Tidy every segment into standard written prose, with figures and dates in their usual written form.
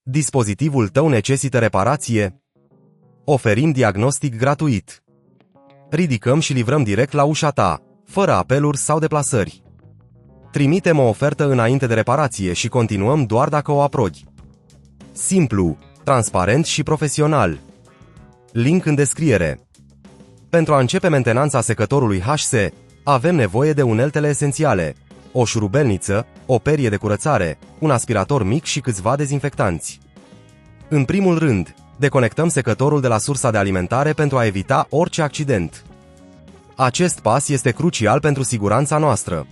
Dispozitivul tău necesită reparație? Oferim diagnostic gratuit. Ridicăm și livrăm direct la ușa ta, fără apeluri sau deplasări. Trimitem o ofertă înainte de reparație și continuăm doar dacă o aprobi. Simplu, transparent și profesional. Link în descriere. Pentru a începe mentenanța secătorului HC, avem nevoie de uneltele esențiale: o șurubelniță, o perie de curățare, un aspirator mic și câțiva dezinfectanți. În primul rând, deconectăm secătorul de la sursa de alimentare pentru a evita orice accident. Acest pas este crucial pentru siguranța noastră.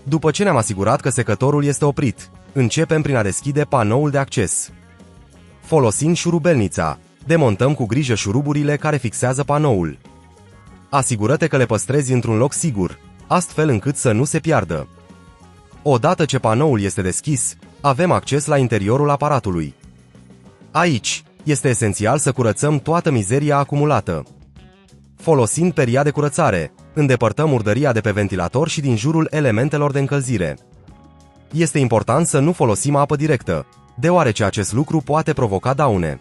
După ce ne-am asigurat că secătorul este oprit, începem prin a deschide panoul de acces. Folosind șurubelnița, demontăm cu grijă șuruburile care fixează panoul. Asigură-te că le păstrezi într-un loc sigur, astfel încât să nu se piardă. Odată ce panoul este deschis, avem acces la interiorul aparatului. Aici, este esențial să curățăm toată mizeria acumulată. Folosind peria de curățare, îndepărtăm urdăria de pe ventilator și din jurul elementelor de încălzire. Este important să nu folosim apă directă, deoarece acest lucru poate provoca daune.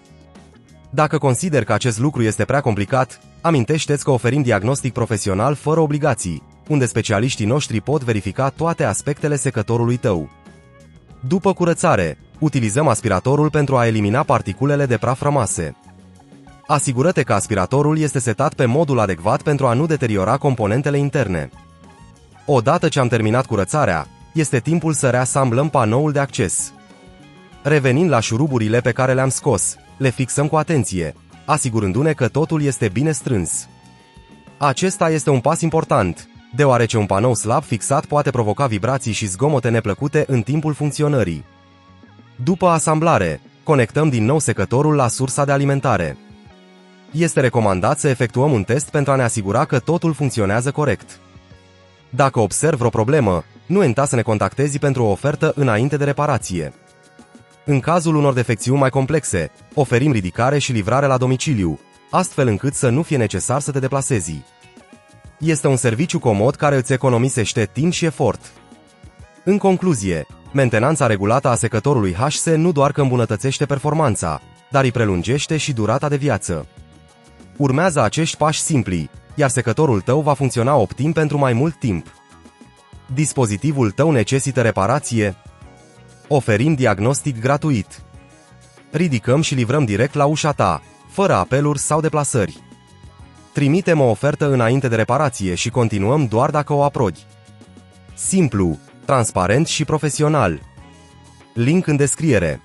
Dacă consideri că acest lucru este prea complicat, amintește-ți că oferim diagnostic profesional fără obligații, unde specialiștii noștri pot verifica toate aspectele secătorului tău. După curățare, utilizăm aspiratorul pentru a elimina particulele de praf rămase. Asigură-te că aspiratorul este setat pe modul adecvat pentru a nu deteriora componentele interne. Odată ce am terminat curățarea, este timpul să reasamblăm panoul de acces. Revenind la șuruburile pe care le-am scos, le fixăm cu atenție, asigurându-ne că totul este bine strâns. Acesta este un pas important, deoarece un panou slab fixat poate provoca vibrații și zgomote neplăcute în timpul funcționării. După asamblare, conectăm din nou secătorul la sursa de alimentare. Este recomandat să efectuăm un test pentru a ne asigura că totul funcționează corect. Dacă observi vreo problemă, nu ezita să ne contactezi pentru o ofertă înainte de reparație. În cazul unor defecțiuni mai complexe, oferim ridicare și livrare la domiciliu, astfel încât să nu fie necesar să te deplasezi. Este un serviciu comod care îți economisește timp și efort. În concluzie, mentenanța regulată a secătorului HC nu doar că îmbunătățește performanța, dar îi prelungește și durata de viață. Urmează acești pași simpli, iar secătorul tău va funcționa optim pentru mai mult timp. Dispozitivul tău necesită reparație? Oferim diagnostic gratuit. Ridicăm și livrăm direct la ușa ta, fără apeluri sau deplasări. Trimitem o ofertă înainte de reparație și continuăm doar dacă o aprobi. Simplu, transparent și profesional. Link în descriere.